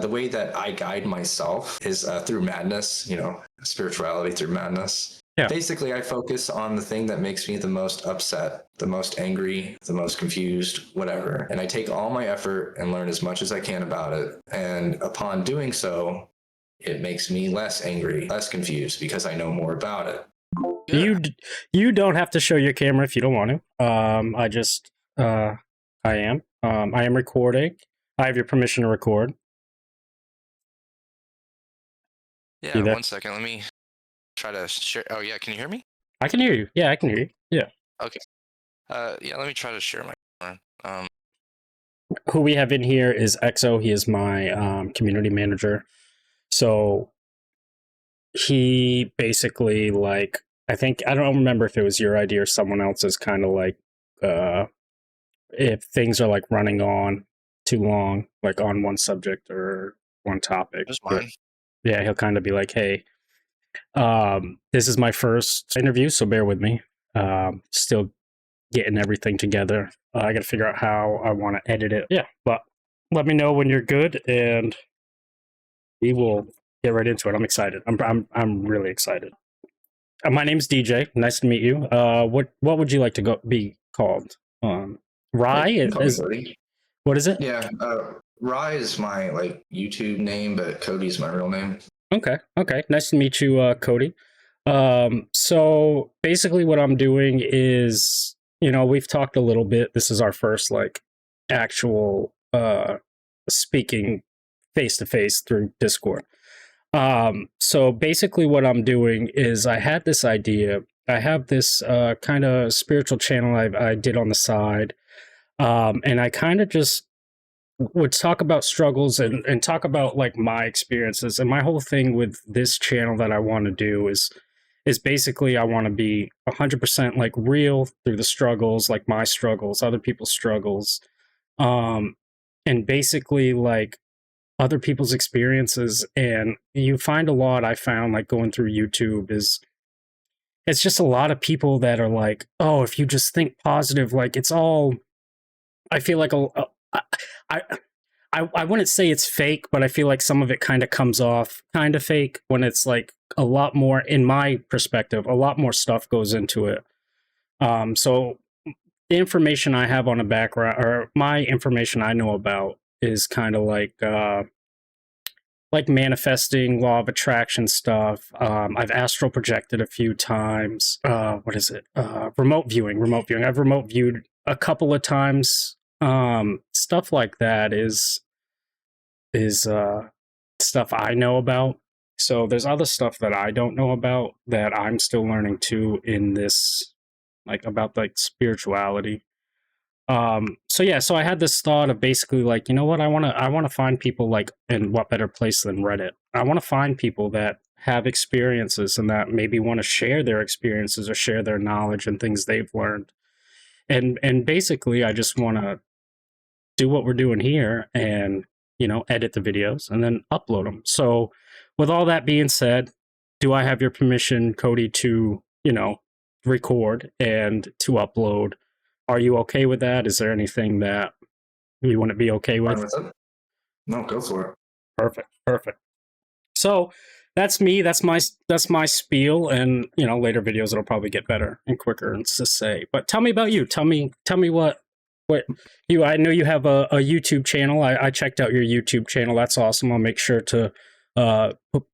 The way that I guide myself is through madness, spirituality through madness. Yeah. Basically, I focus on the thing that makes me the most upset, the most angry, the most confused, whatever. And I take all my effort and learn as much as I can about it. And upon doing so, it makes me less angry, less confused because I know more about it. Yeah. You don't have to show your camera if you don't want to. I am recording. I have your permission to record. Yeah, 1 second. Let me try to share. Oh, yeah. Can you hear me? I can hear you. Yeah, I can hear you. Yeah. Okay. Yeah, let me try to share my camera. Who we have in here is EXO. He is my community manager. So he basically, like, I don't remember if it was your idea or someone else's, kind of like, if things are like running on too long, like on one subject or one topic. Just mine. Yeah, he'll kind of be like, hey, this is my first interview, so bear with me. Still getting everything together. I got to figure out how I want to edit it. Yeah, but let me know when you're good, and we will get right into it. I'm excited. I'm really excited. My name's DJ. Nice to meet you. What would you like to be called? Rye what is it? Yeah, Rye is my YouTube name, but Cody's my real name. Okay. Nice to meet you, Cody. So basically what I'm doing is, we've talked a little bit. This is our first actual speaking face to face through Discord. So basically what I'm doing is I had this idea. I have this kind of spiritual channel I did on the side. And I kind of just would talk about struggles and talk about my experiences. And my whole thing with this channel that I want to do is basically I want to be 100% real through the struggles, my struggles, other people's struggles. And basically other people's experiences. And you find a lot, I found going through YouTube it's just a lot of people that are like, oh, if you just think positive, it's all, I feel like I wouldn't say it's fake, but I feel like some of it kind of comes off kind of fake when it's a lot more, in my perspective, a lot more stuff goes into it. So the information I have on the background, or my information I know about, is kind of like manifesting, law of attraction stuff. I've astral projected a few times. What is it? Remote viewing. I've remote viewed a couple of times. Stuff like that is stuff I know about. So there's other stuff that I don't know about that I'm still learning too in this, about spirituality. So I had this thought of basically you know what, I want to find people in what better place than Reddit. I want to find people that have experiences and that maybe want to share their experiences or share their knowledge and things they've learned. And basically I just want to do what we're doing here and, edit the videos and then upload them. So with all that being said, do I have your permission, Cody, to, record and to upload? Are you okay with that? Is there anything that you wouldn't be okay with? No, go for it. Perfect. So that's me. That's my spiel. And later videos it'll probably get better and quicker and to say. But tell me about you. Tell me what you. I know you have a YouTube channel. I checked out your YouTube channel. That's awesome. I'll make sure to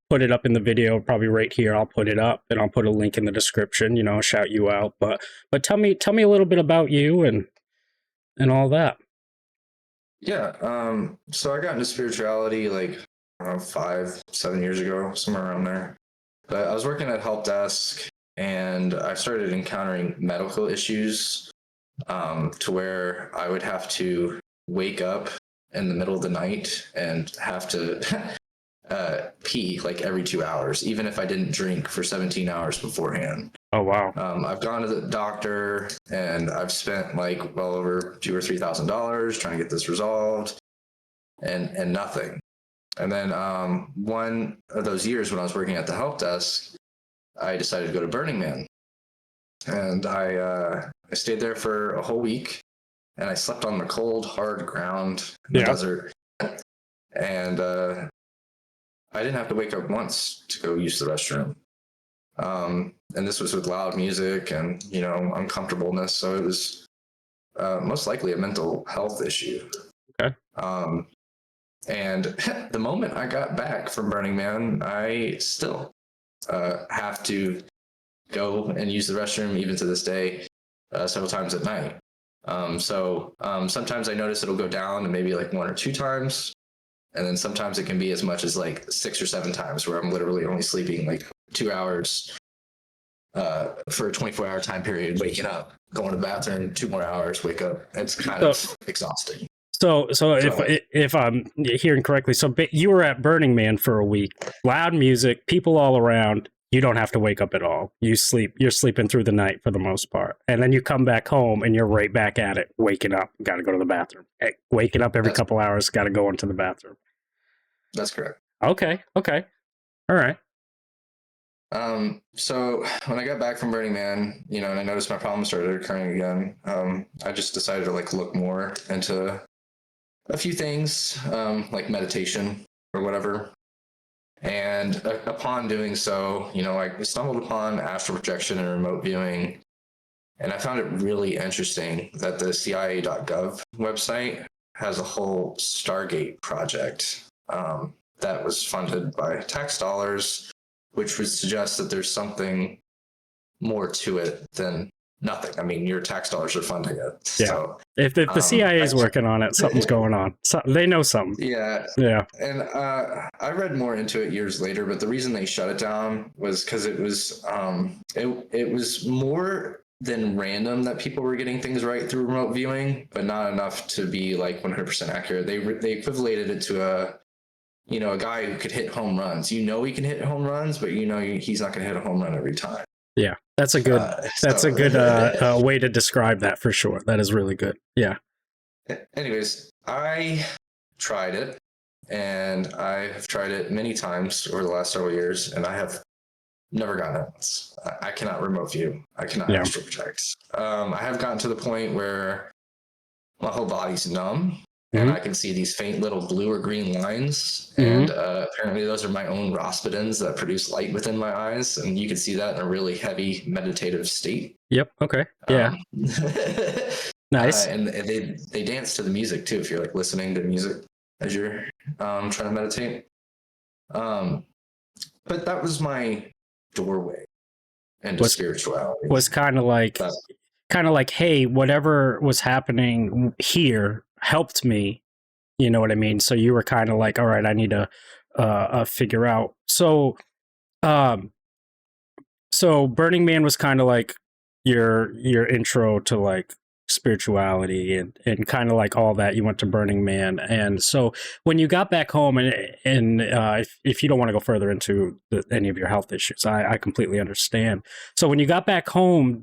put it up in the video, probably right here. I'll put it up and I'll put a link in the description, shout you out. But tell me a little bit about you and all that. Yeah. So I got into spirituality around 5-7 years ago, somewhere around there. But I was working at help desk and I started encountering medical issues to where I would have to wake up in the middle of the night and have to pee every 2 hours, even if I didn't drink for 17 hours beforehand. Oh, wow. I've gone to the doctor and I've spent well over $2,000 or $3,000 trying to get this resolved and nothing. And then one of those years when I was working at the help desk, I decided to go to Burning Man. And I stayed there for a whole week and I slept on the cold, hard ground in the desert. and I didn't have to wake up once to go use the restroom. And this was with loud music and, uncomfortableness. So it was most likely a mental health issue. Okay. And the moment I got back from Burning Man, I still have to go and use the restroom, even to this day, several times at night. So sometimes I notice it'll go down to maybe like 1 or 2 times. And then sometimes it can be as much as like 6 or 7 times where I'm literally only sleeping like 2 hours for a 24-hour time period, waking up, going to the bathroom, 2 more hours, wake up. It's kind of exhausting. So if I'm hearing correctly, so you were at Burning Man for a week, loud music, people all around. You don't have to wake up at all. You're sleeping through the night for the most part. And then you come back home and you're right back at it, waking up, got to go to the bathroom. Waking up every couple hours, got to go into the bathroom. That's correct. Okay. All right. So when I got back from Burning Man, and I noticed my problems started occurring again, I just decided to look more into a few things, like meditation or whatever. And upon doing so, I stumbled upon astral projection and remote viewing. And I found it really interesting that the CIA.gov website has a whole Stargate project that was funded by tax dollars, which would suggest that there's something more to it than nothing. I mean, your tax dollars are funding it. Yeah. So, if the CIA is working on it, something's going on. So they know something. Yeah. Yeah. And I read more into it years later, but the reason they shut it down was because it was it was more than random that people were getting things right through remote viewing, but not enough to be 100% accurate. They equivalated it to a guy who could hit home runs. He can hit home runs, but he's not going to hit a home run every time. Yeah, that's a good way to describe that for sure. That is really good. Yeah. Anyways, I tried it, and I have tried it many times over the last several years, and I have never gotten it once. I cannot remote view. I cannot astral project. I have gotten to the point where my whole body's numb. And I can see these faint little blue or green lines. And apparently those are my own Rospidans that produce light within my eyes. And you can see that in a really heavy meditative state. Yep. Okay. Yeah. Nice. And they dance to the music too, if you're listening to music as you're trying to meditate. But that was my doorway into spirituality. Was kind of like, hey, whatever was happening here helped me, you know what I mean? So you were kind of like, all right, I need to figure out. So Burning Man was kind of like your intro to spirituality and kind of like all that. You went to Burning Man, and so when you got back home, and if you don't want to go further into any of your health issues, I completely understand. So when you got back home,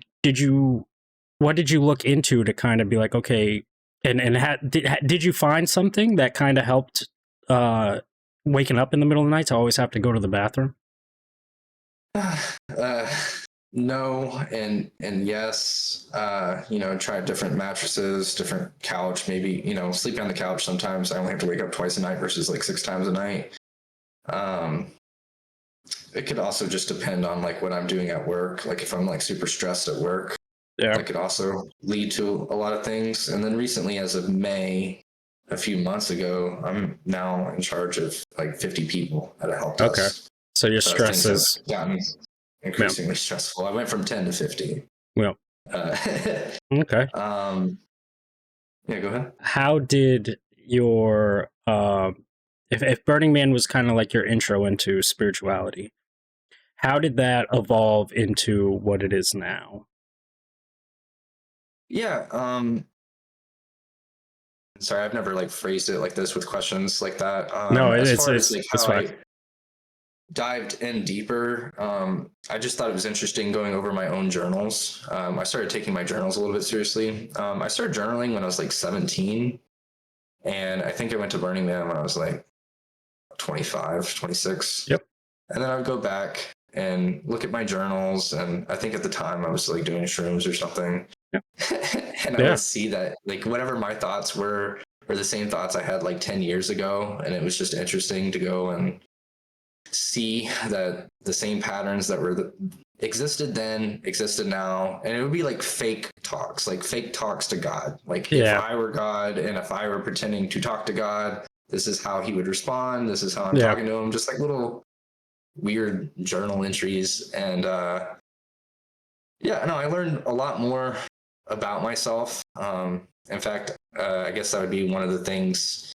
what did you look into to kind of be like, okay, did you find something that kind of helped waking up in the middle of the night to always have to go to the bathroom? No, and yes. Tried different mattresses, different couch, maybe, sleeping on the couch. Sometimes I only have to wake up twice a night versus 6 times a night. It could also just depend on what I'm doing at work. If I'm super stressed at work, that could also lead to a lot of things. And then recently, as of May, a few months ago, I'm now in charge of 50 people at a help desk. Okay. So your stress has gotten increasingly stressful. I went from 10 to 50. Well. Okay. Yeah, go ahead. How did your if Burning Man was kind of like your intro into spirituality, how did that evolve into what it is now? Yeah. Sorry, I've never phrased it like this with questions like that. No, it's fine. I dived in deeper. I just thought it was interesting going over my own journals. I started taking my journals a little bit seriously. I started journaling when I was 17, and I think I went to Burning Man when I was 25, 26. Yep. And then I would go back and look at my journals, and I think at the time I was doing shrooms or something. Yep. And I would see that whatever my thoughts were or the same thoughts I had like 10 years ago. And it was just interesting to go and see that the same patterns that existed then existed now. And it would be like fake talks to God. Like if I were God and if I were pretending to talk to God, this is how he would respond. This is how I'm talking to him. Just like little weird journal entries. And I learned a lot more about myself. In fact, I guess that would be one of the things,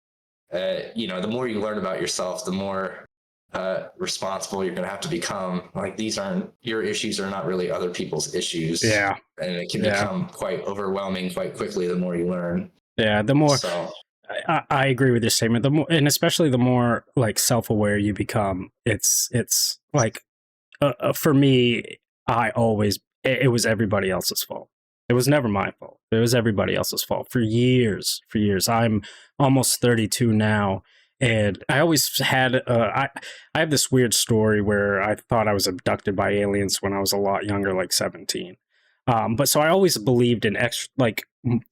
the more you learn about yourself, the more responsible you're going to have to become. Like your issues are not really other people's issues. Yeah. And it can become quite overwhelming quite quickly the more you learn. Yeah. The more, I agree with your statement. The more, and especially the more like self-aware you become, it's like, for me, it was everybody else's fault. It was never my fault. It was everybody else's fault for years. I'm almost 32 now. And I always had, I have this weird story where I thought I was abducted by aliens when I was a lot younger, like 17. But so I always believed in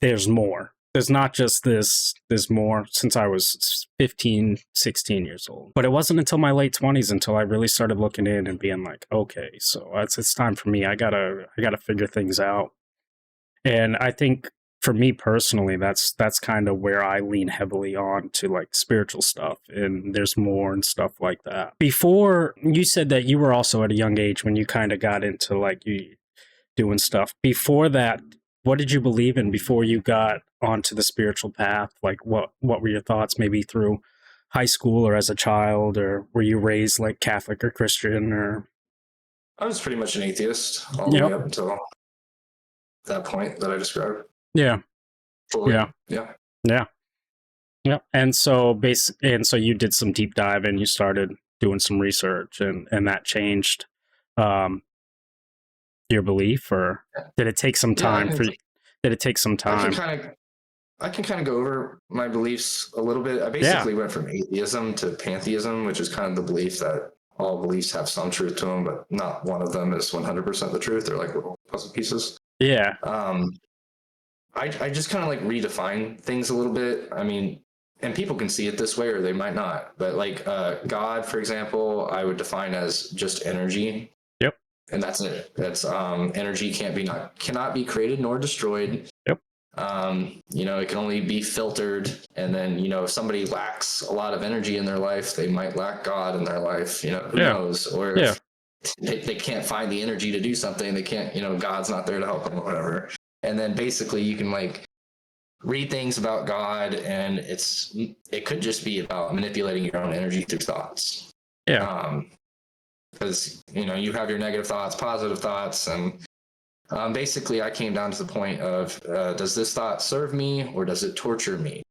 there's more. There's not just there's more since I was 15, 16 years old. But it wasn't until my late 20s until I really started looking in and being like, okay, so it's time for me. I gotta figure things out. And I think for me personally, that's kind of where I lean heavily on to like spiritual stuff, and there's more and stuff like that. Before, you said that you were also at a young age when you kind of got into like you doing stuff. Before that, what did you believe in before you got onto the spiritual path? Like what were your thoughts maybe through high school or as a child, or were you raised like Catholic or Christian? Or I was pretty much an atheist all the way up until that point that I described. Yeah. Fully. Yeah. And so you did some deep dive and you started doing some research, and that changed your belief, or did it take some time did it take some time? I can kind of go over my beliefs a little bit. I basically went from atheism to pantheism, which is kind of the belief that all beliefs have some truth to them, but not one of them is 100% the truth. They're like little puzzle pieces. Yeah. I just kind of like redefine things a little bit. I mean, and people can see it this way or they might not, but like God, for example, I would define as just energy. Yep. And that's it. That's energy cannot be created nor destroyed. Yep. It can only be filtered. And then, if somebody lacks a lot of energy in their life, they might lack God in their life, who knows? Or if they can't find the energy to do something, they can't, God's not there to help them or whatever. And then basically you can like read things about God, and it could just be about manipulating your own energy through thoughts. Yeah. Because, you have your negative thoughts, positive thoughts, and basically I came down to the point of, does this thought serve me or does it torture me?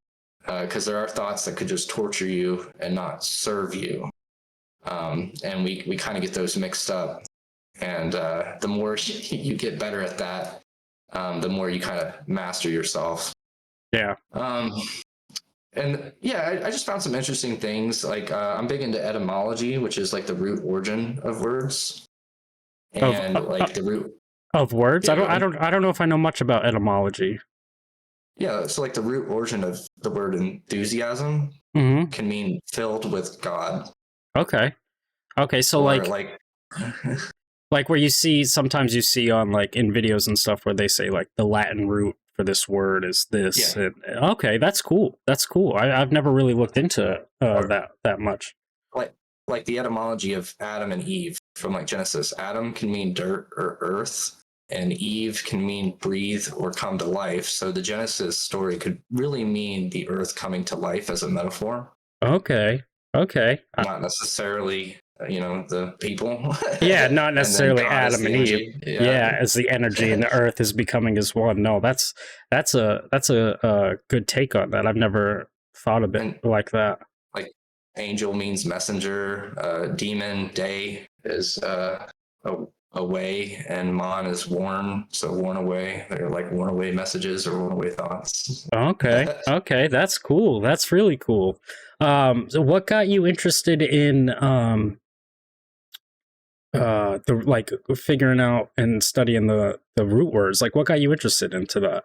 Because there are thoughts that could just torture you and not serve you. And we kind of get those mixed up. And the more you get better at that, the more you kind of master yourself. Yeah. I just found some interesting things. Like I'm big into etymology, which is like the root origin of words, and the root of words. Yeah, I don't know if I know much about etymology. Yeah, so like the root origin of the word enthusiasm can mean filled with God. Okay. So like like where sometimes you see on like in videos and stuff where they say like the Latin root for this word is this. Yeah. Okay, that's cool. I've never really looked into that much. Like the etymology of Adam and Eve from like Genesis. Adam can mean dirt or earth, and Eve can mean breathe or come to life. So the Genesis story could really mean the earth coming to life as a metaphor. Okay. Not necessarily the people. Yeah, not necessarily Adam and Eve. Yeah, as the energy and the earth is becoming as one. No, that's a good take on that. I've never thought of it like that. Like angel means messenger, demon, day is away, and mon is worn, so worn away. They're like worn away messages or worn away thoughts. Okay, that's cool. That's really cool. So what got you interested in figuring out and studying the root words? Like what got you interested into that?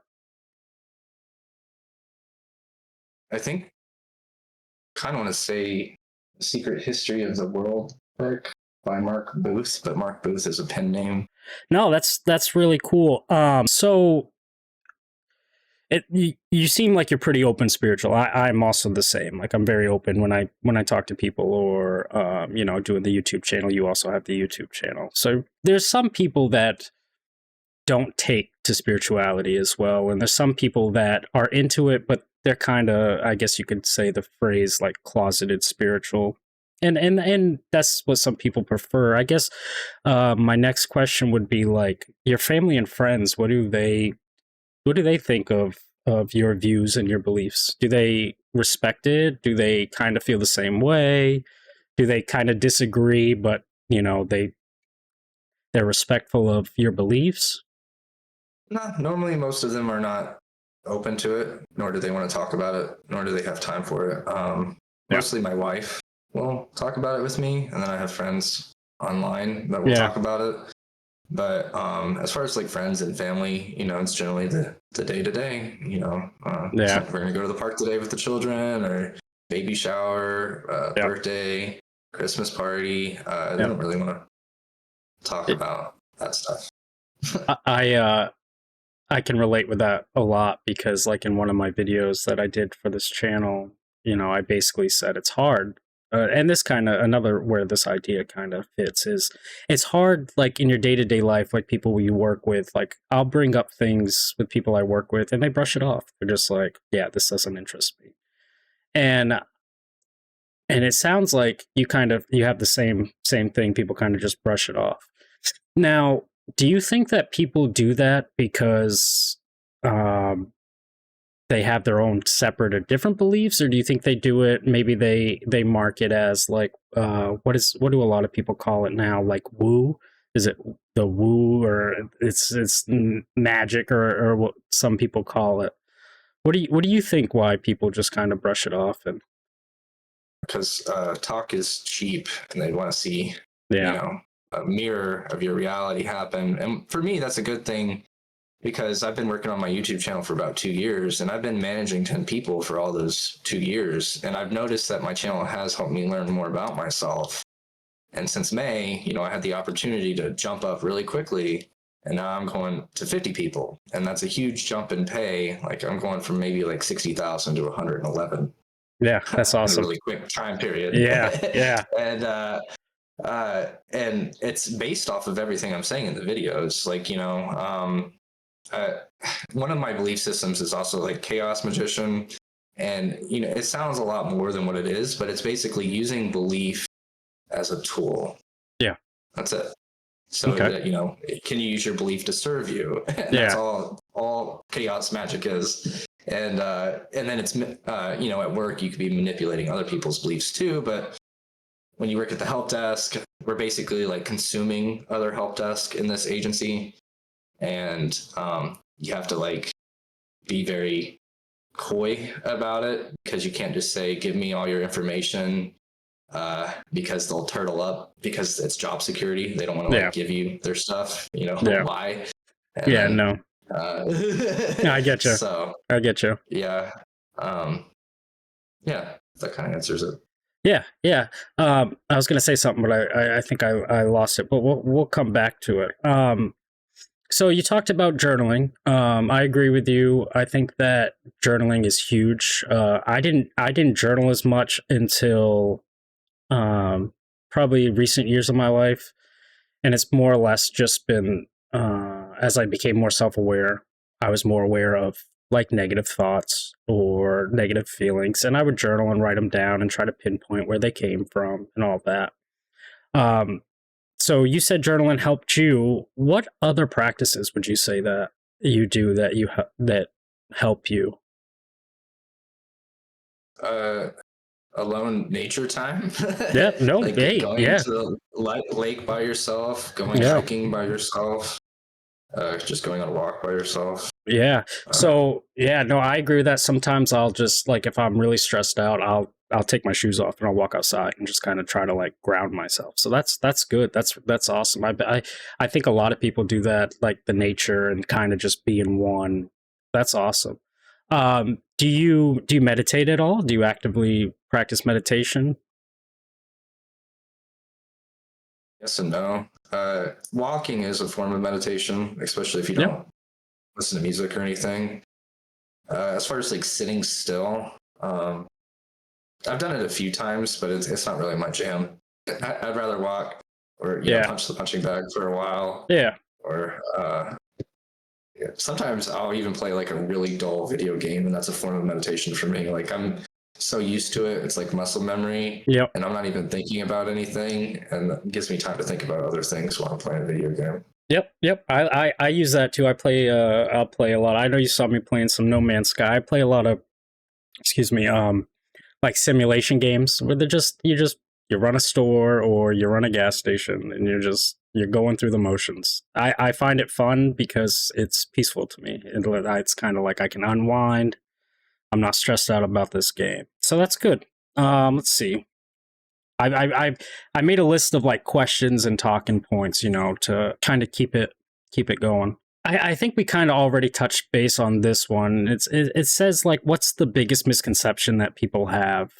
I think kind of want to say The Secret History of the World book by Mark Booth, but Mark Booth is a pen name. No, that's really cool. So you seem like you're pretty open spiritual. I'm also the same. Like I'm very open when I talk to people or doing the YouTube channel. You also have the YouTube channel. So there's some people that don't take to spirituality as well, and there's some people that are into it, but they're kind of, I guess you could say the phrase like closeted spiritual. And that's what some people prefer. I guess my next question would be like your family and friends, what do they think of your views and your beliefs? Do they respect it? Do they kind of feel the same way? Do they kind of disagree, but they're respectful of your beliefs? No, normally most of them are not open to it, nor do they want to talk about it, nor do they have time for it. Mostly my wife will talk about it with me, and then I have friends online that will talk about it. But as far as like friends and family, it's generally the day to day. We're gonna go to the park today with the children, or baby shower, birthday, Christmas party. They don't really want to talk about that stuff. I can relate with that a lot because, like, in one of my videos that I did for this channel, I basically said it's hard. And this kind of another where this idea kind of fits is it's hard, like in your day to day life, like people you work with. Like, I'll bring up things with people I work with and they brush it off. They're just like, yeah, this doesn't interest me. And it sounds like you have the same thing. People kind of just brush it off. Now, do you think that people do that because they have their own separate or different beliefs, or do you think they do it, maybe they mark it as like what do a lot of people call it now, like woo? Is it the woo, or it's magic, or what some people call it? What do you think why people just kind of brush it off? And because talk is cheap and they want to see a mirror of your reality happen. And for me, that's a good thing because I've been working on my YouTube channel for about 2 years, and I've been managing 10 people for all those 2 years. And I've noticed that my channel has helped me learn more about myself. And since May, I had the opportunity to jump up really quickly, and now I'm going to 50 people. And that's a huge jump in pay. Like I'm going from maybe like 60,000 to 111. Yeah, that's awesome. In a really quick time period. Yeah. And it's based off of everything I'm saying in the videos. Like, one of my belief systems is also like chaos magician. And, it sounds a lot more than what it is, but it's basically using belief as a tool. Yeah. That's it. So that, can you use your belief to serve you? That's all chaos magic is. And then it's, at work, you could be manipulating other people's beliefs too. But when you work at the help desk, we're basically like consuming other help desk in this agency. And you have to like be very coy about it because you can't just say, give me all your information, because they'll turtle up because it's job security. They don't want to give you their stuff, why? No. I get you. So I get you. Yeah. That kind of answers it. Yeah. I was going to say something, but I think I lost it, but we'll come back to it. So you talked about journaling. I agree with you. I think that journaling is huge. I didn't journal as much until probably recent years of my life. And it's more or less just been, as I became more self-aware, I was more aware of like negative thoughts or negative feelings, and I would journal and write them down and try to pinpoint where they came from and all that. So you said journaling helped you. What other practices would you say that you do that help you? Alone nature time. Yeah, no, like hey, going to the lake by yourself, going hiking by yourself, just going on a walk by yourself. Yeah. So no, I agree with that. Sometimes I'll just like, if I'm really stressed out, I'll take my shoes off and I'll walk outside and just kind of try to like ground myself. So that's good. That's awesome. I think a lot of people do that, like the nature and kind of just be in one. That's awesome. Do you meditate at all? Do you actively practice meditation? Yes and no. Walking is a form of meditation, especially if you Yep. don't listen to music or anything. As far as like sitting still, I've done it a few times, but it's not really my jam. I'd rather walk or Yeah. punch the punching bag for a while, Yeah. or yeah. Sometimes I'll even play like a really dull video game, and that's a form of meditation for me. Like I'm so used to it, it's like muscle memory, Yep. and I'm not even thinking about anything, and it gives me time to think about other things while I'm playing a video game. Yep. I use that too. I'll play a lot. I know you saw me playing some No Man's Sky. I play a lot of, excuse me, like simulation games where you run a store or you run a gas station and you're going through the motions. I find it fun because it's peaceful to me. It's kind of like I can unwind. I'm not stressed out about this game, so that's good. Let's see. I made a list of like questions and talking points, to kind of keep it going. I think we kind of already touched base on this one. It says like, what's the biggest misconception that people have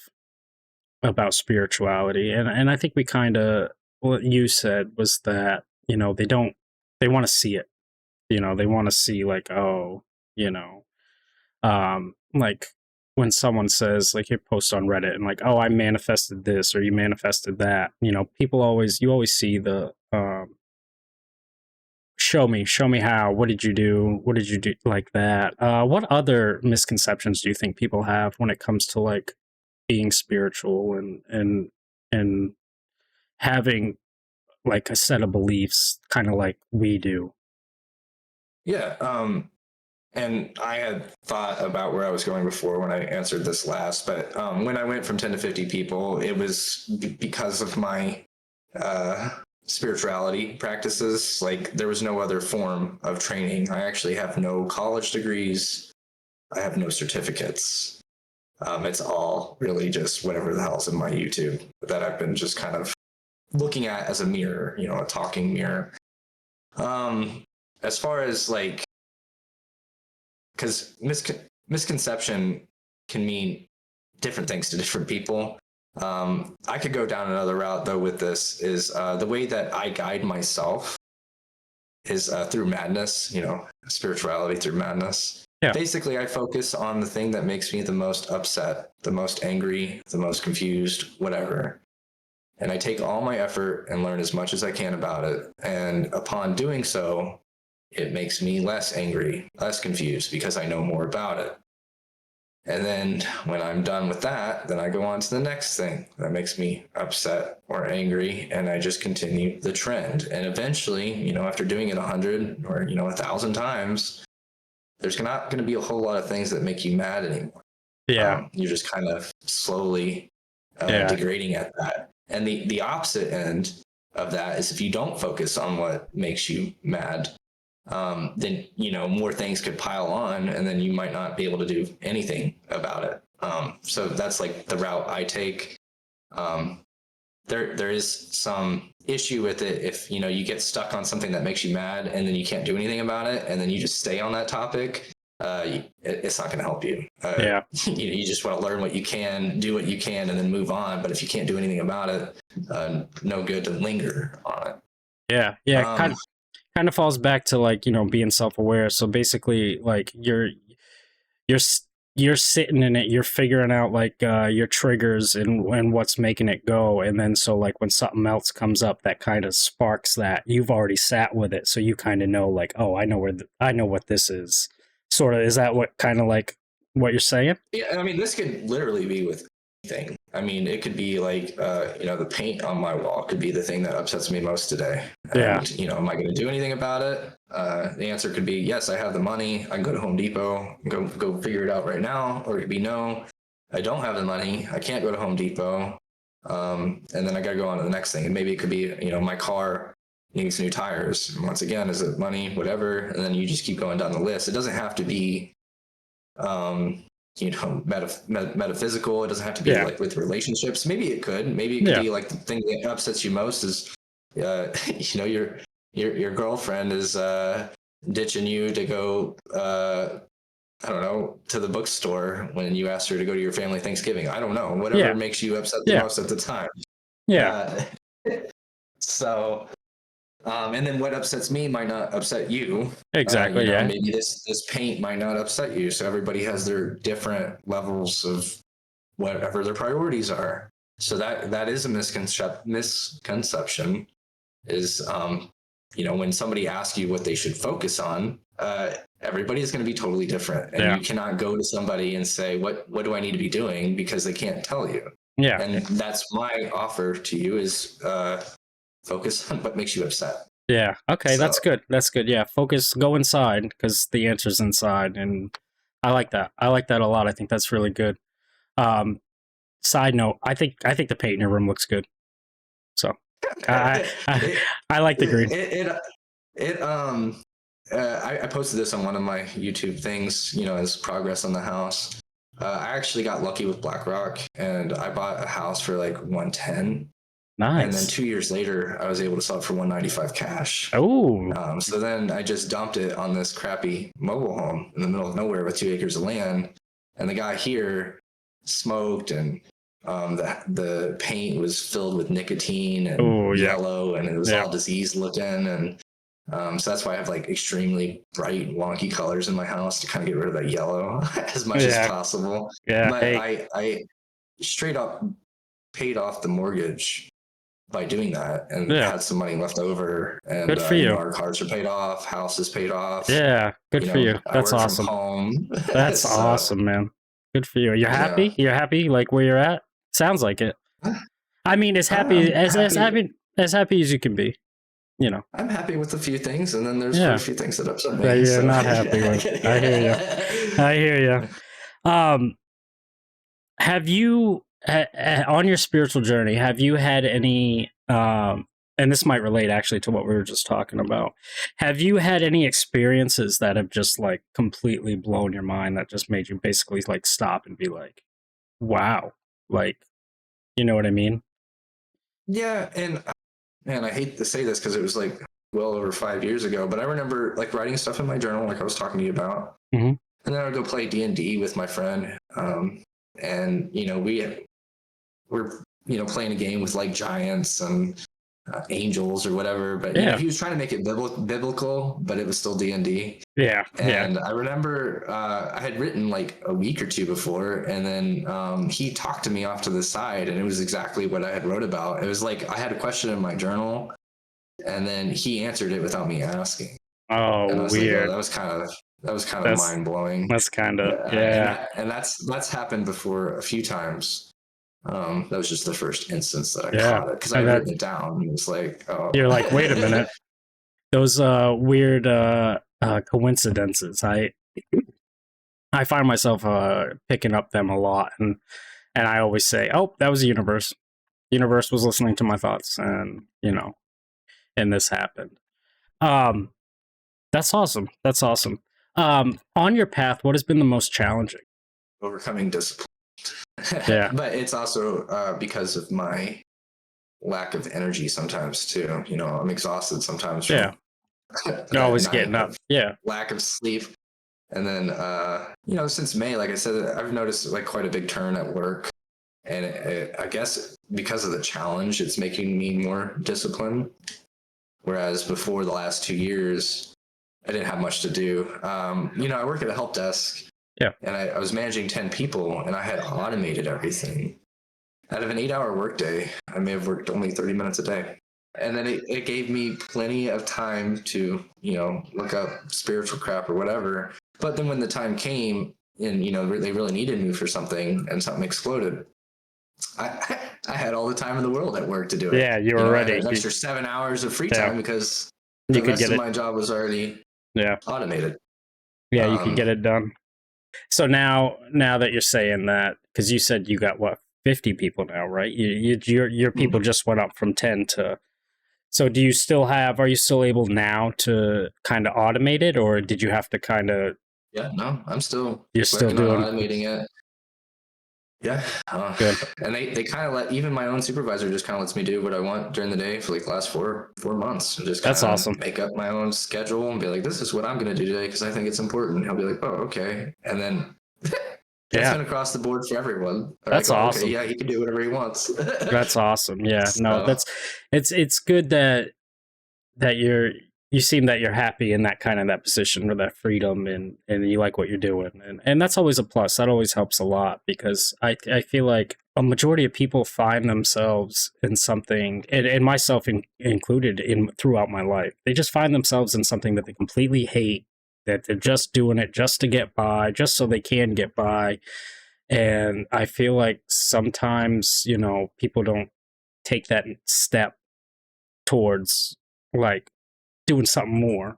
about spirituality? And I think we kind of, what you said was that they want to see it. They want to see like, oh, like when someone says like you post on Reddit and like, oh, I manifested this or you manifested that, you always see the show me how, what did you do like that. What other misconceptions do you think people have when it comes to like being spiritual and having like a set of beliefs kind of like we do? Yeah. And I had thought about where I was going before when I answered this last, but when I went from 10 to 50 people, it was because of my spirituality practices. Like there was no other form of training. I actually have no college degrees. I have no certificates. It's all really just whatever the hell's in my YouTube that I've been just kind of looking at as a mirror, a talking mirror. As far as like, because misconception can mean different things to different people. I could go down another route though with this is the way that I guide myself is through madness, spirituality through madness. Yeah. Basically, I focus on the thing that makes me the most upset, the most angry, the most confused, whatever. And I take all my effort and learn as much as I can about it. And upon doing so, it makes me less angry, less confused because I know more about it. And then when I'm done with that, then I go on to the next thing that makes me upset or angry, and I just continue the trend. And eventually, after doing it 100 or 1,000 times, there's not going to be a whole lot of things that make you mad anymore. Yeah. You're just kind of slowly degrading at that. And the opposite end of that is if you don't focus on what makes you mad, then more things could pile on, and then you might not be able to do anything about it. So that's like the route I take. There is some issue with it if you get stuck on something that makes you mad, and then you can't do anything about it, and then you just stay on that topic. It's not going to help you. Yeah. You just want to learn what you can, do what you can, and then move on. But if you can't do anything about it, no good to linger on it. Yeah. Kind of falls back to like being self-aware. So basically like you're sitting in it, you're figuring out like your triggers and what's making it go, and then so like when something else comes up that kind of sparks that, you've already sat with it, so you kind of know like, oh, I know what this is. Sort of, is that what kind of like what you're saying? Yeah, I mean, this could literally be with anything. I mean, it could be like, the paint on my wall could be the thing that upsets me most today. And, am I going to do anything about it? The answer could be, yes, I have the money. I can go to Home Depot, go figure it out right now. Or it could be, no, I don't have the money. I can't go to Home Depot. And then I got to go on to the next thing. And maybe it could be, my car needs new tires. And once again, is it money, whatever? And then you just keep going down the list. It doesn't have to be, metaphysical. It doesn't have to be like with relationships. Maybe it could. Maybe it could be like the thing that upsets you most is, your girlfriend is ditching you to go I don't know, to the bookstore when you asked her to go to your family Thanksgiving. I don't know, whatever makes you upset the most at the time. Yeah. So, and then what upsets me might not upset you. Exactly. You know, Yeah. maybe this paint might not upset you. So everybody has their different levels of whatever their priorities are. So that is a misconception is, you know, when somebody asks you what they should focus on, everybody is going to be totally different, and you cannot go to somebody and say, what do I need to be doing, because they can't tell you. Yeah. And that's my offer to you is focus on what makes you upset. Yeah. Okay. So, that's good. That's good. Yeah. Focus, go inside, because the answer's inside. And I like that. I like that a lot. I think that's really good. Side note, I think the paint in your room looks good. So I like the green. I posted this on one of my YouTube things, you know, as progress on the house. I actually got lucky with BlackRock, and I bought a house for like 110. Nice. And then 2 years later, I was able to sell it for 195 cash. Oh. So then I just dumped it on this crappy mobile home in the middle of nowhere with 2 acres of land. And the guy here smoked, and the paint was filled with nicotine and yellow, and it was all diseased looking. And so that's why I have like extremely bright, wonky colors in my house to kind of get rid of that yellow as much as possible. Yeah. But I straight up paid off the mortgage by doing that, and had some money left over. And good for you. You know, our cars are paid off, house is paid off. Yeah, good for you. That's awesome. From home. That's awesome, man. Good for you. You're happy? You're happy, like where you're at? Sounds like it. I mean, as happy as happy as you can be. You know, I'm happy with a few things, and then there's a few things that upset me. That you're not happy with. I hear you. I hear you. Have you, on your spiritual journey, have you had any, and this might relate actually to what we were just talking about, have you had any experiences that have just like completely blown your mind, that just made you basically like stop and be like, wow, like, you know what I mean? Yeah, and man, I hate to say this because it was like well over 5 years ago, but I remember like writing stuff in my journal, like I was talking to you about, and then I would go play D&D with my friend, and you know, we're you know, playing a game with like giants and angels or whatever, but you know, he was trying to make it biblical, but it was still D&D. And I remember I had written like a week or two before, and then he talked to me off to the side, and it was exactly what I had wrote about. It was like I had a question in my journal, and then he answered it without me asking. Oh, and I was weird. Like, oh, that was kind of mind blowing. That's kind of and that's happened before a few times. That was just the first instance that I caught it, because I had written it down. It was like, oh, you're like, wait a minute, those weird coincidences. I find myself picking up them a lot, and I always say, oh, that was the universe. The universe was listening to my thoughts, and you know, and this happened. That's awesome. That's awesome. On your path, what has been the most challenging? Overcoming discipline. But it's also because of my lack of energy sometimes too. You know, I'm exhausted sometimes from you're always getting up. Lack of sleep. And then you know, since May, like I said, I've noticed like quite a big turn at work, and I guess because of the challenge, it's making me more disciplined, whereas before the last 2 years I didn't have much to do. You know, I work at a help desk. And I was managing 10 people, and I had automated everything. Out of an 8-hour workday, I may have worked only 30 minutes a day. And then it gave me plenty of time to, you know, look up spiritual crap or whatever. But then when the time came, and, you know, they really needed me for something, and something exploded, I had all the time in the world at work to do it. Yeah, you were ready. I had an extra 7 hours of free time because the rest of my job was already automated. Yeah, you could get it done. So now that you're saying that, because you said you got what, 50 people now, right? Your people just went up from 10 to. So do you still have? Are you still able now to kind of automate it, or did you have to kind of? Yeah, no, I'm still. You're still doing automating it. Yeah. Good. And they kind of let, even my own supervisor just kind of lets me do what I want during the day for like the last 4 months, and just kind That's of awesome. make up my own schedule and be like, this is what I'm going to do today because I think it's important. He'll be like, oh, okay. And then that's Yeah, been across the board for everyone. They're like, that's oh, okay, awesome. yeah, he can do whatever he wants. That's awesome. Yeah, no, So, it's good that you seem that you're happy in that kind of that position or that freedom, and you like what you're doing, and that's always a plus. That always helps a lot because I feel like a majority of people find themselves in something, and myself included in throughout my life, they just find themselves in something that they completely hate, that they're just doing it just to get by, just so they can get by. And I feel like sometimes, people don't take that step towards like doing something more.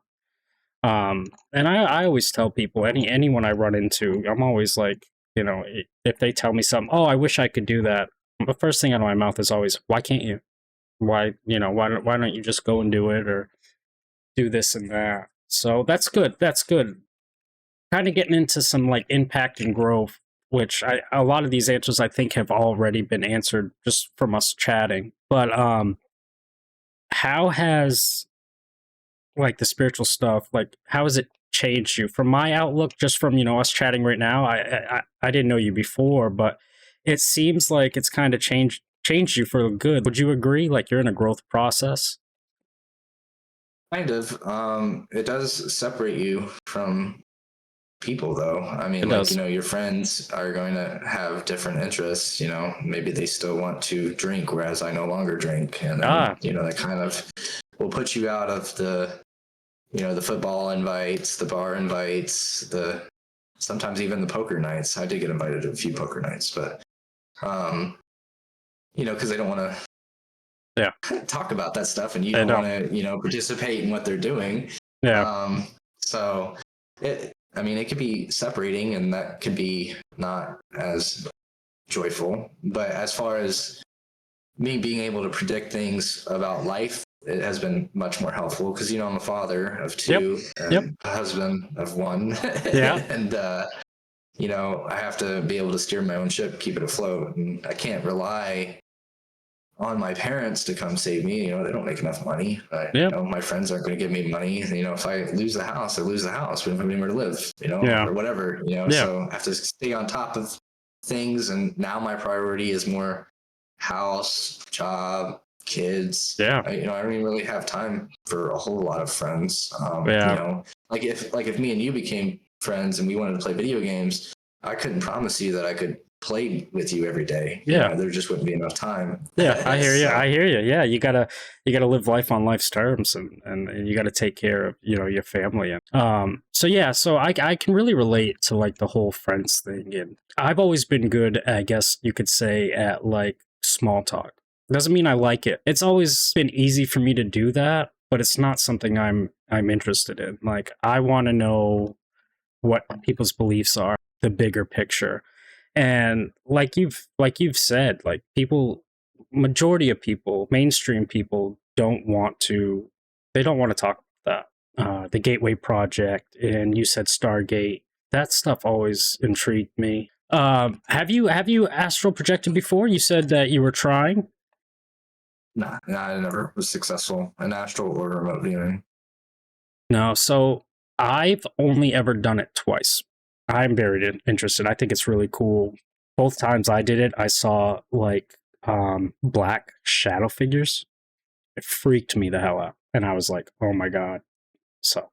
And I always tell people, anyone I run into, I'm always like, if they tell me something, oh, I wish I could do that. The first thing out of my mouth is always, why can't you? Why don't you just go and do it or do this and that? So that's good. That's good. Kind of getting into some like impact and growth, which a lot of these answers I think have already been answered just from us chatting. But how has like the spiritual stuff, like how has it changed you? From my outlook, just from us chatting right now, I didn't know you before, but it seems like it's kind of changed you for the good. Would you agree? Like you're in a growth process? kind of. It does separate you from people, though. I mean, It like, does. your friends are going to have different interests. Maybe they still want to drink, whereas I no longer drink. And then, Ah, that kind of will put you out of the football invites, the bar invites, sometimes even the poker nights. I did get invited to a few poker nights, but, because they don't want to yeah, talk about that stuff and you I don't know. want to, participate in what they're doing. Yeah, So it could be separating and that could be not as joyful. But as far as me being able to predict things about life, it has been much more helpful because, I'm a father of yep, two yep, and a husband of one. yeah, And, I have to be able to steer my own ship, keep it afloat. And I can't rely on my parents to come save me. They don't make enough money. yep, My friends aren't going to give me money. If I lose the house, I lose the house. We don't have anywhere to live, yeah, or whatever, yeah, so I have to stay on top of things. And now my priority is more house, job, kids. yeah, I don't even really have time for a whole lot of friends. yeah, Like if me and you became friends and we wanted to play video games, I couldn't promise you that I could play with you every day. yeah. There just wouldn't be enough time. Yeah, I hear you. So I hear you. Yeah, you gotta live life on life's terms, and you gotta take care of your family. And so yeah, so I can really relate to like the whole friends thing, and I've always been good, I guess you could say, at like small talk. Doesn't mean I like it. It's always been easy for me to do that, but it's not something I'm interested in. Like I want to know what people's beliefs are, the bigger picture. And like you've said, like people, majority of people, mainstream people they don't want to talk about that. The Gateway Project, and you said Stargate. That stuff always intrigued me. Have you astral projected before? You said that you were trying. nah, I never was successful in astral or remote viewing. No, so I've only ever done it twice. I'm very interested. I think it's really cool. Both times I did it, I saw like black shadow figures. It freaked me the hell out, and I was like, "Oh my god!" So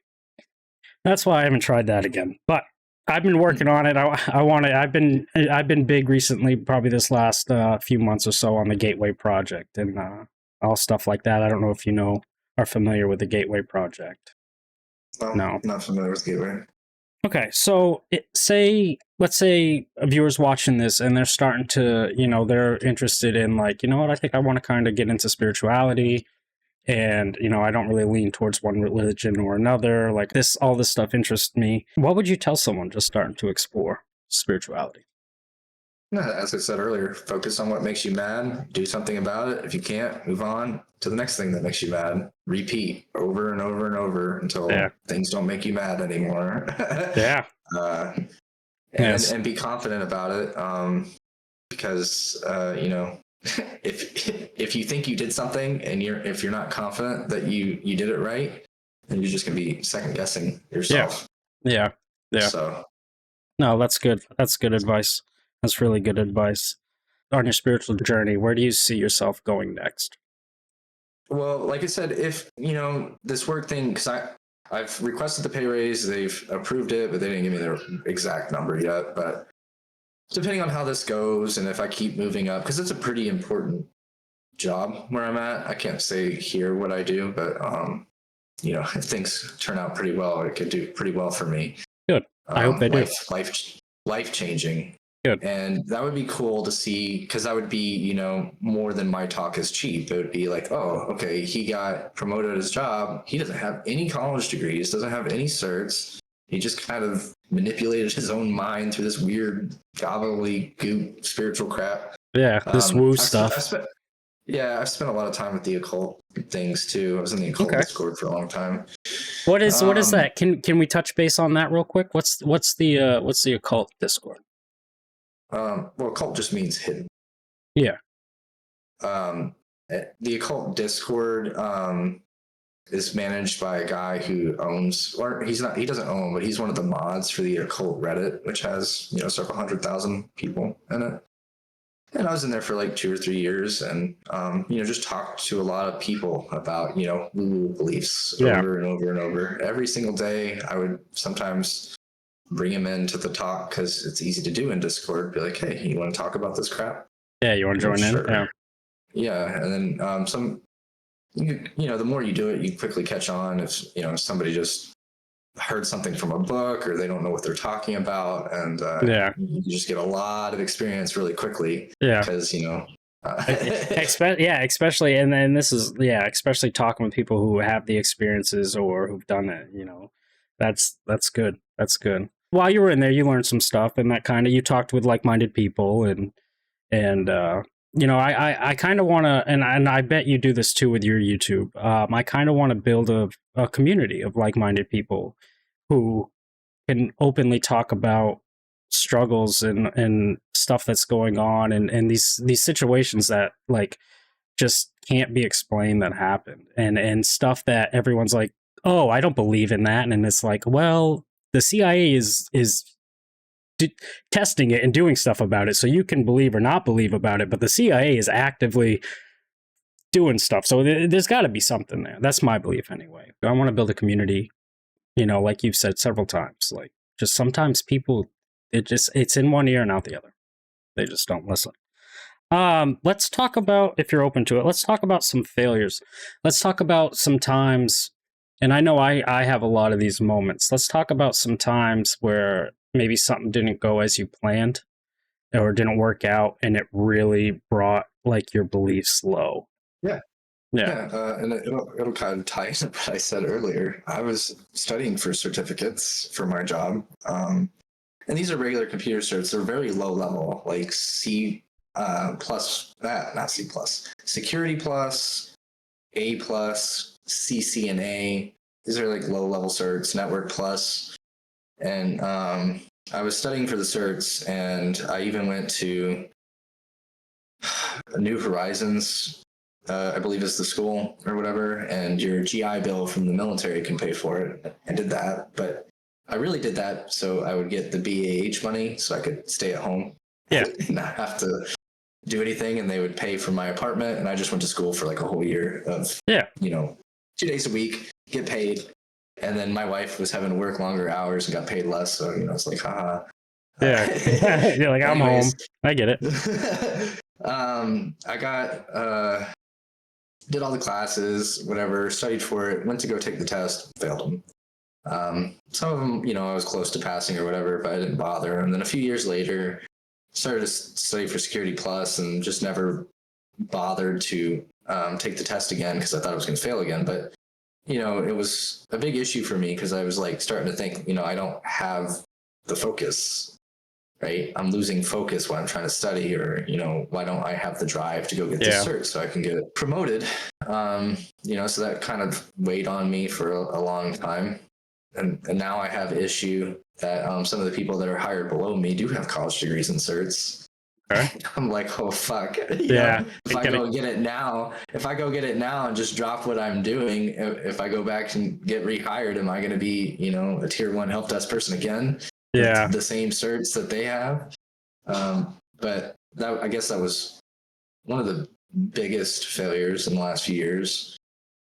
that's why I haven't tried that again. But I've been working on it. I want to. I've been big recently, probably this last few months or so, on the Gateway Project and all stuff like that. I don't know if are familiar with the Gateway Project. No, No. not familiar with Gateway. Okay, so let's say a viewer's watching this and they're starting to, they're interested in like, you know what, I think I want to kind of get into spirituality, and I don't really lean towards one religion or another. Like all this stuff interests me. What would you tell someone just starting to explore spirituality? No, as I said earlier, focus on what makes you mad, do something about it. If you can't, move on to the next thing that makes you mad. Repeat over and over and over Yeah, until things don't make you mad anymore. yeah, uh, and yes, and be confident about it. because if you think you did something and if you're not confident that you did it right, then you're just gonna be second guessing yourself. Yeah. So No, that's good. That's good advice. That's really good advice. On your spiritual journey, where do you see yourself going next? well, like I said, if this work thing, because I've requested the pay raise, they've approved it, but they didn't give me their exact number yet. But depending on how this goes and if I keep moving up, because it's a pretty important job where I'm at. I can't say here what I do, but if things turn out pretty well, it could do pretty well for me. Good. I hope they do. Life changing. Good. And that would be cool to see, because that would be, more than my talk is cheap. It would be like, oh, okay, he got promoted at his job. He doesn't have any college degrees, doesn't have any certs. He just kind of manipulated his own mind through this weird gobbledygook spiritual crap. Yeah, this woo stuff. I've spent a lot of time with the occult things too. I was in the occult Discord for a long time. What is that? Can we touch base on that real quick? What's the occult Discord? Well, occult just means hidden. Yeah. The occult Discord is managed by a guy who owns, or he doesn't own, but he's one of the mods for the occult Reddit, which has several 100,000 people in it. And I was in there for like 2 or 3 years, and just talked to a lot of people about woo-woo beliefs over and over and over. Every single day, I would sometimes bring him into the talk because it's easy to do in Discord. Be like, hey, you want to talk about this crap? Yeah, you want to join in? Yeah, and then the more you do it, you quickly catch on if somebody just heard something from a book or they don't know what they're talking about, and you just get a lot of experience really quickly. Yeah, because especially, and then this is especially talking with people who have the experiences or who've done it. That's good. That's good. While you were in there, you learned some stuff, and that kind of you talked with like-minded people, and I kind of want to, and I bet you do this too with your YouTube. I kind of want to build a community of like-minded people who can openly talk about struggles and stuff that's going on, and these situations that like just can't be explained that happened, and stuff that everyone's like, oh, I don't believe in that, and it's like, well, the CIA is testing it and doing stuff about it, so you can believe or not believe about it, but the CIA is actively doing stuff, so there's got to be something there. That's my belief anyway. I want to build a community, like you've said several times, like just sometimes people, it's in one ear and out the other. They just don't listen. Let's talk about, if you're open to it, let's talk about some failures. Let's talk about some times, and I know I have a lot of these moments. Let's talk about some times where maybe something didn't go as you planned or didn't work out, and it really brought like your beliefs low. And it'll kind of tie into what I said earlier. I was studying for certificates for my job, and these are regular computer certs. They're very low level, like C plus, not C plus, Security plus, A plus, CCNA. These are like low level certs, Network plus. And I was studying for the certs, and I even went to New Horizons, I believe is the school or whatever, and your GI Bill from the military can pay for it. I did that, but I really did that so I would get the BAH money so I could stay at home and not have to do anything, and they would pay for my apartment, and I just went to school for like a whole year of 2 days a week, get paid. And then my wife was having to work longer hours and got paid less. So, it's like, haha. Yeah. You're like, I'm home. I get it. I got, did all the classes, whatever, studied for it, went to go take the test, failed them. Some of them, I was close to passing or whatever, but I didn't bother. And then a few years later, started to study for Security Plus and just never bothered to take the test again because I thought I was going to fail again. But it was a big issue for me because I was like starting to think, I don't have the focus, right? I'm losing focus while I'm trying to study, or, why don't I have the drive to go get this cert so I can get promoted? So that kind of weighed on me for a long time. And now I have issue that some of the people that are hired below me do have college degrees and certs. Okay. I'm like, oh fuck. Yeah. If I go get it now, and just drop what I'm doing, if I go back and get rehired, am I going to be, a tier 1 help desk person again? Yeah. With the same certs that they have. But I guess that was one of the biggest failures in the last few years.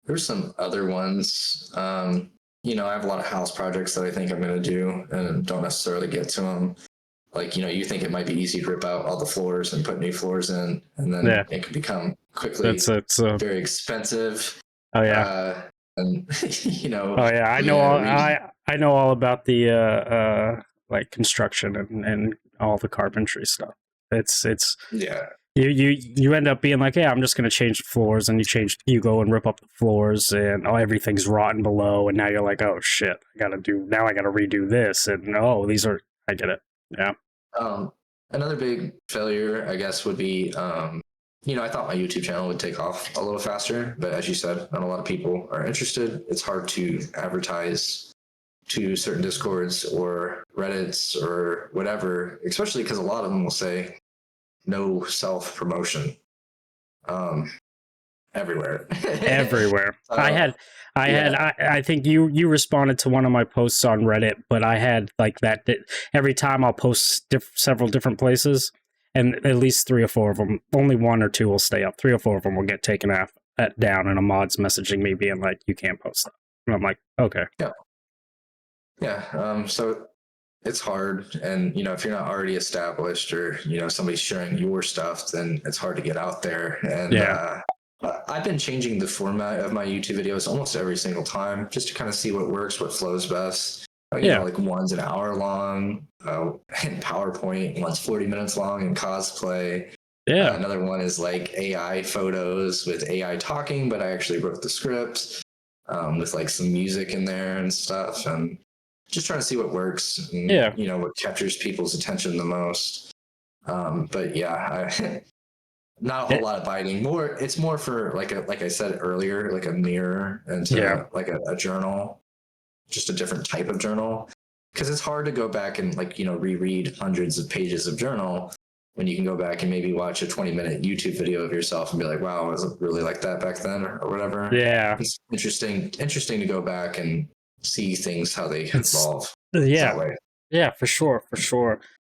There's some other ones. I have a lot of house projects that I think I'm going to do and don't necessarily get to them. Like, you think it might be easy to rip out all the floors and put new floors in, and then it can become quickly very expensive. Oh yeah. And Oh yeah, I know all about the like construction and all the carpentry stuff. It's yeah. You end up being like, yeah, I'm just gonna change the floors, and you go and rip up the floors, and everything's rotten below, and now you're like, oh shit, I gotta redo this, and I get it. Yeah. Another big failure, I guess, would be, I thought my YouTube channel would take off a little faster, but as you said, not a lot of people are interested. It's hard to advertise to certain Discords or Reddits or whatever, especially because a lot of them will say no self-promotion. Everywhere. I think you responded to one of my posts on Reddit, but I had like that every time I'll post several different places, and at least 3 or 4 of them, only 1 or 2 will stay up. 3 or 4 of them will get taken down, and a mod's messaging me being like, you can't post that. And I'm like, okay. Yeah. So it's hard, and if you're not already established, or somebody's sharing your stuff, then it's hard to get out there. And I've been changing the format of my YouTube videos almost every single time, just to kind of see what works, what flows best. Like one's an hour long in PowerPoint, one's 40 minutes long in cosplay. Yeah. Another one is like AI photos with AI talking, but I actually wrote the script with like some music in there and stuff, and just trying to see what works and what captures people's attention the most. But yeah, not a whole lot of biting. It's more for like I said earlier, like a mirror into like a journal, just a different type of journal. Because it's hard to go back and reread hundreds of pages of journal when you can go back and maybe watch a 20-minute YouTube video of yourself and be like, wow, was it really like that back then or whatever? Yeah. It's interesting to go back and see things how they evolve. Yeah, for sure.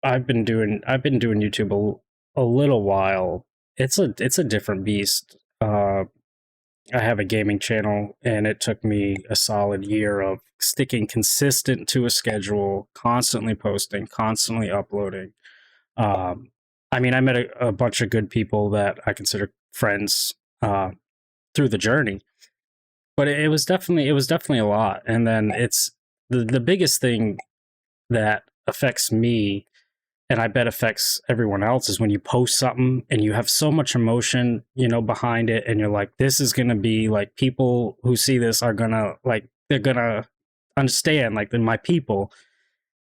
I've been doing YouTube a little while. It's a different beast. I have a gaming channel, and it took me a solid year of sticking consistent to a schedule, constantly posting, constantly uploading. I met a bunch of good people that I consider friends through the journey, but it was definitely a lot. And then it's the biggest thing that affects me, and I bet affects everyone else, is when you post something and you have so much emotion, behind it, and you're like, this is gonna be like, people who see this are gonna they're gonna understand, like, they're my people,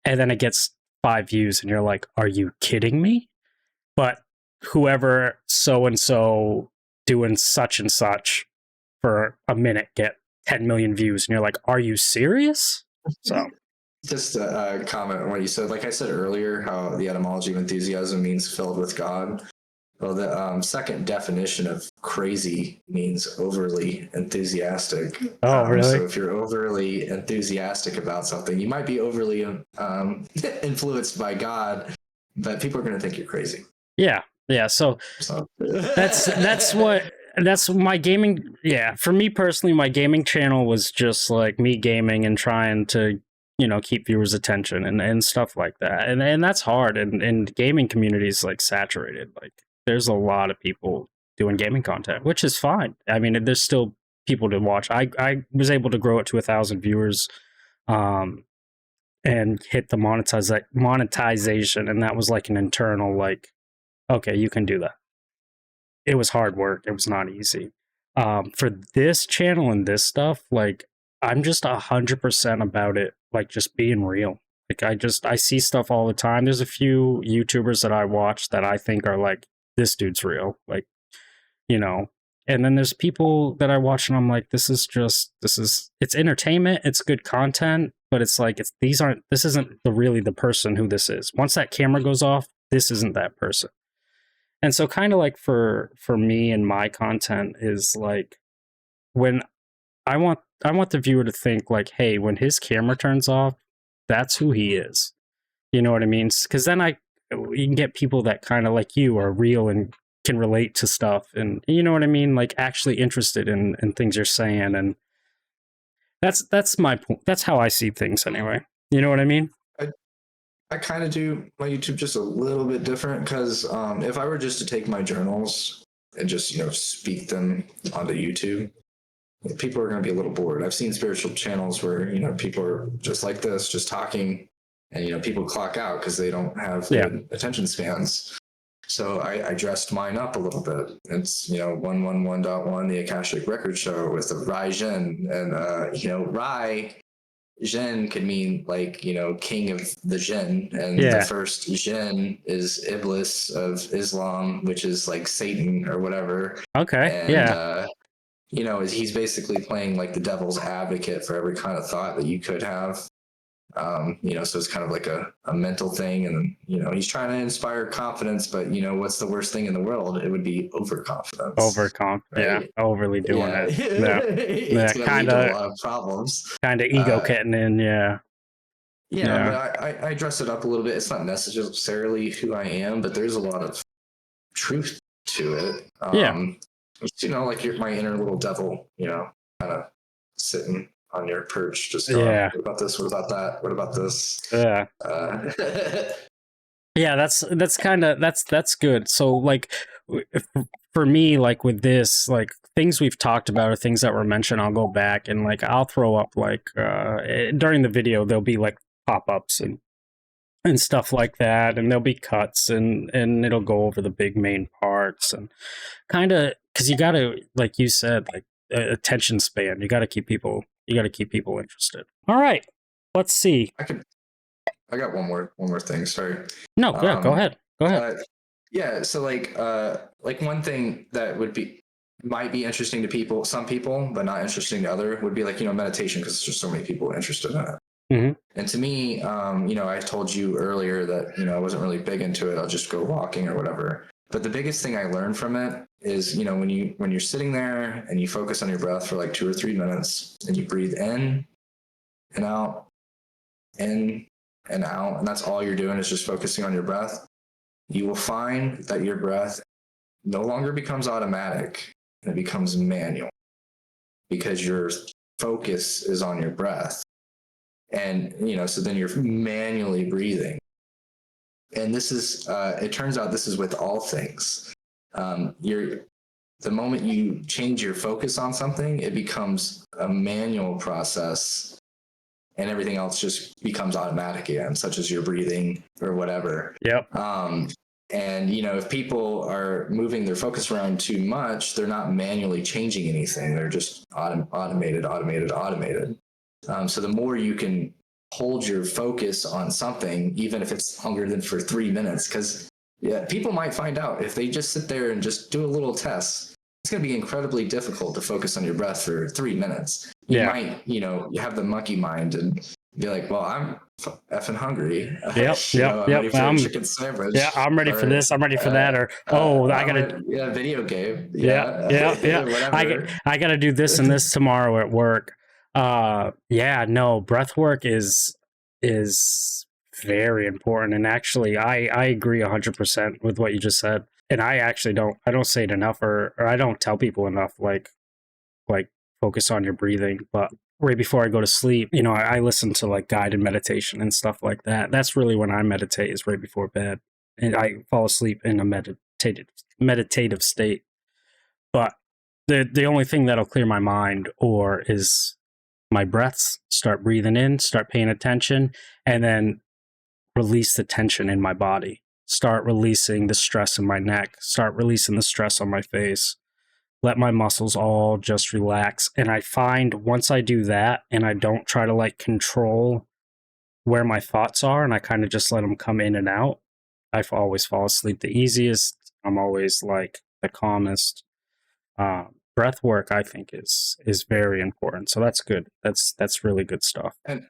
and then it gets 5 views, and you're like, are you kidding me? But whoever so and so doing such and such for a minute get 10 million views, and you're like, are you serious? So just a comment on what you said. Like I said earlier, how the etymology of enthusiasm means filled with God. Well, the second definition of crazy means overly enthusiastic. Oh, really? So if you're overly enthusiastic about something, you might be overly influenced by God, but people are going to think you're crazy. Yeah. So that's my gaming. Yeah. For me personally, my gaming channel was just like me gaming and trying to, keep viewers' attention and stuff like that. And that's hard. And gaming community is like saturated. Like, there's a lot of people doing gaming content, which is fine. There's still people to watch. I was able to grow it to 1,000 viewers, and hit the monetization. And that was like an internal, like, okay, you can do that. It was hard work. It was not easy. For this channel and this stuff, like, I'm just 100% about it, like, just being real. Like, I see stuff all the time. There's a few YouTubers that I watch that I think are like, this dude's real. Like, and then there's people that I watch and I'm like, this is it's entertainment. It's good content, but it's like, this isn't really the person who this is. Once that camera goes off, this isn't that person. And so kind of like for me and my content is like when I want the viewer to think like, hey, when his camera turns off, that's who he is. You know what I mean? Because then you can get people that kind of like you are real and can relate to stuff, and you know what I mean, like actually interested in things you're saying, and that's my point. That's how I see things anyway. You know what I mean? I kind of do my YouTube just a little bit different because if I were just to take my journals and just speak them onto YouTube, people are going to be a little bored. I've seen spiritual channels where people are just like this, just talking, and people clock out because they don't have good attention spans. So I dressed mine up a little bit. It's 111.1, the Akashic Record Show with the Rai Jin, and Rai Jin could mean like king of the jinn, and the first jinn is Iblis of Islam, which is like Satan or whatever. Okay. And he's basically playing like the devil's advocate for every kind of thought that you could have. So it's kind of like a mental thing, and he's trying to inspire confidence, but what's the worst thing in the world? It would be overconfidence. Right? Yeah, overly doing it. It's gonna lead to a lot of problems. Kind of ego getting in, but I dress it up a little bit. It's not necessarily who I am, but there's a lot of truth to it. Like my inner little devil, kind of sitting on your perch, just going, what about this? What about that? What about this? That's good. So like for me, like with this, like things we've talked about or things that were mentioned, I'll go back and like I'll throw up like during the video there'll be like pop-ups and stuff like that, and there'll be cuts and it'll go over the big main parts, and kind of because you gotta, like you said, like attention span, you gotta keep people interested. All right, let's see. I got one more thing, sorry. No, go ahead. So like one thing that might be interesting to some people, but not interesting to other, would be like meditation, because there's just so many people interested in it. Mm-hmm. And to me, I told you earlier that I wasn't really big into it. I'll just go walking or whatever. But the biggest thing I learned from it is when you're sitting there and you focus on your breath for like 2 or 3 minutes, and you breathe in and out, in and out, and that's all you're doing is just focusing on your breath, you will find that your breath no longer becomes automatic, and it becomes manual, because your focus is on your breath. And so then you're manually breathing. And this is it turns out this is with all things. The moment you change your focus on something, it becomes a manual process, and everything else just becomes automatic again, such as your breathing or whatever. Yep. And if people are moving their focus around too much, they're not manually changing anything. They're just automated. So the more you can hold your focus on something, even if it's longer than for 3 minutes, because people might find out if they just sit there and just do a little test, it's going to be incredibly difficult to focus on your breath for 3 minutes. You might, you have the monkey mind and be like, well, I'm effing hungry. I'm ready for a chicken sandwich. Yeah, I'm ready for this. I'm ready for that. Or I gotta video game. Whatever. I gotta do this and this tomorrow at work. Breath work is very important, and actually I agree 100% with what you just said. And I actually don't say it enough, or I don't tell people enough, like focus on your breathing. But right before I go to sleep, I listen to like guided meditation and stuff like that. That's really when I meditate, is right before bed, and I fall asleep in a meditative state. But the only thing that'll clear my mind is my breaths. Start breathing in, start paying attention, and then release the tension in my body. Start releasing the stress in my neck. Start releasing the stress on my face. Let my muscles all just relax. And I find once I do that, and I don't try to like control where my thoughts are, and I kind of just let them come in and out, I always fall asleep the easiest. I'm always like the calmest. Breath work, I think, is very important. So that's good. That's really good stuff. And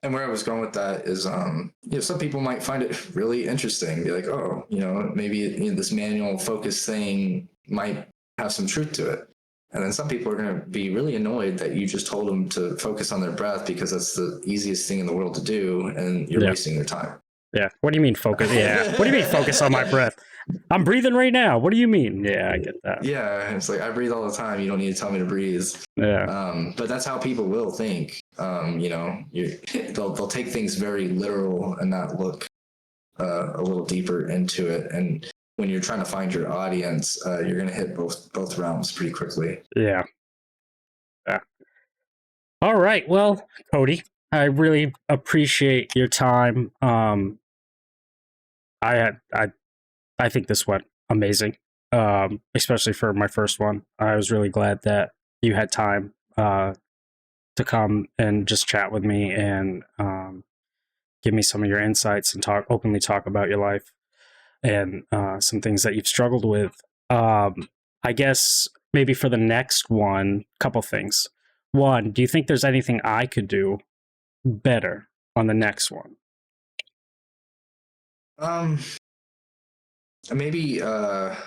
And where I was going with that is, some people might find it really interesting. Be like, oh, maybe this manual focus thing might have some truth to it. And then some people are going to be really annoyed that you just told them to focus on their breath because that's the easiest thing in the world to do, and you're wasting their time. Yeah. What do you mean focus? Yeah. What do you mean focus on my breath? I'm breathing right now. What do you mean? Yeah, I get that. Yeah, it's like I breathe all the time. You don't need to tell me to breathe. Yeah. But that's how people will think. They'll take things very literal and not look a little deeper into it. And when you're trying to find your audience, you're going to hit both realms pretty quickly. Yeah. Yeah. All right. Well, Cody, I really appreciate your time. I think this went amazing, especially for my first one. I was really glad that you had time to come and just chat with me and give me some of your insights and openly talk about your life and some things that you've struggled with. I guess maybe for the next one, couple things. One, do you think there's anything I could do better on the next one? Maybe because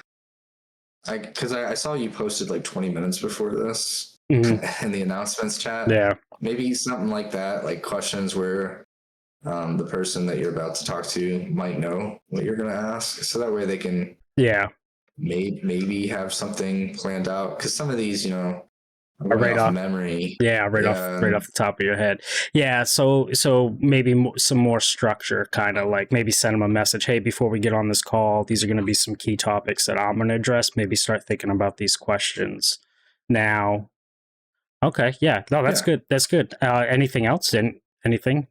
I saw you posted like 20 minutes before this in the announcements chat. Yeah. Maybe something like that, like questions where the person that you're about to talk to might know what you're going to ask, so that way they can maybe have something planned out. Because some of these, right off memory. Yeah, right off the top of your head. Yeah, so maybe some more structure, kind of like maybe send them a message. Hey, before we get on this call, these are going to be some key topics that I'm going to address. Maybe start thinking about these questions now. Okay, yeah, no, that's good. That's good. Anything else? Anything?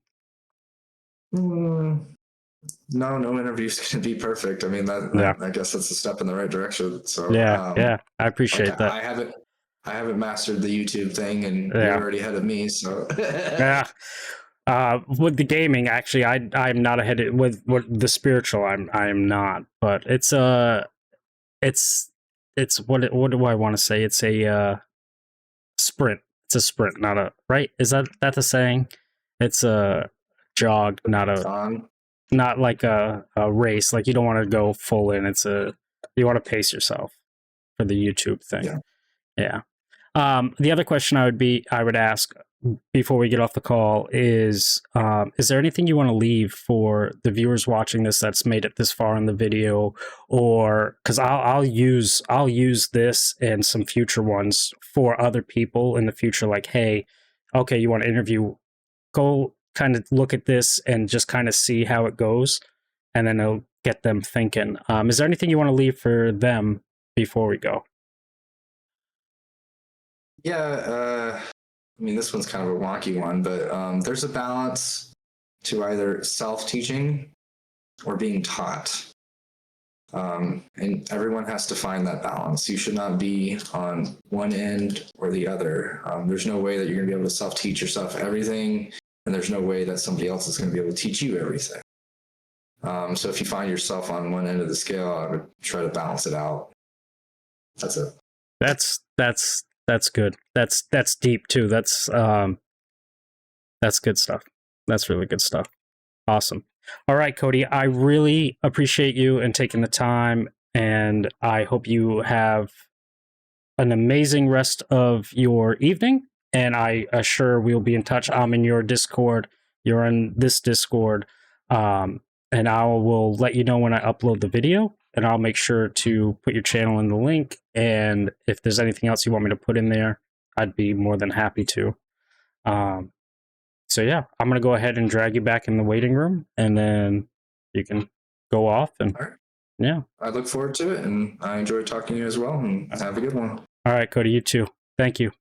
No interview's going to be perfect. I mean, I guess that's a step in the right direction. So yeah, I appreciate that. I haven't mastered the YouTube thing, and you're already ahead of me. So yeah. With the gaming, actually, I'm not ahead with the spiritual. I am not, but it's what do I want to say? It's a sprint. It's a sprint, not a right. Is that the saying? It's a jog, not like a race. Like you don't want to go full in. You want to pace yourself for the YouTube thing. Yeah. The other question I would ask before we get off the call is there anything you want to leave for the viewers watching this that's made it this far in the video, or because I'll use this and some future ones for other people in the future, like, hey, okay, you want to interview, go kind of look at this and just kind of see how it goes, and then it'll get them thinking. Is there anything you want to leave for them before we go? Yeah, I mean, this one's kind of a wonky one, but there's a balance to either self-teaching or being taught. And everyone has to find that balance. You should not be on one end or the other. There's no way that you're going to be able to self-teach yourself everything, and there's no way that somebody else is going to be able to teach you everything. So if you find yourself on one end of the scale, I would try to balance it out. That's it. That's good. That's deep too. That's good stuff. That's really good stuff. Awesome. All right, Cody, I really appreciate you and taking the time, and I hope you have an amazing rest of your evening, and I assure we'll be in touch. I'm in your Discord. You're in this Discord. And I will let you know when I upload the video, and I'll make sure to put your channel in the link. And if there's anything else you want me to put in there, I'd be more than happy to. So yeah, I'm going to go ahead and drag you back in the waiting room, and then you can go off. And yeah, I look forward to it, and I enjoy talking to you as well, and have a good one. All right, Cody, you too. Thank you.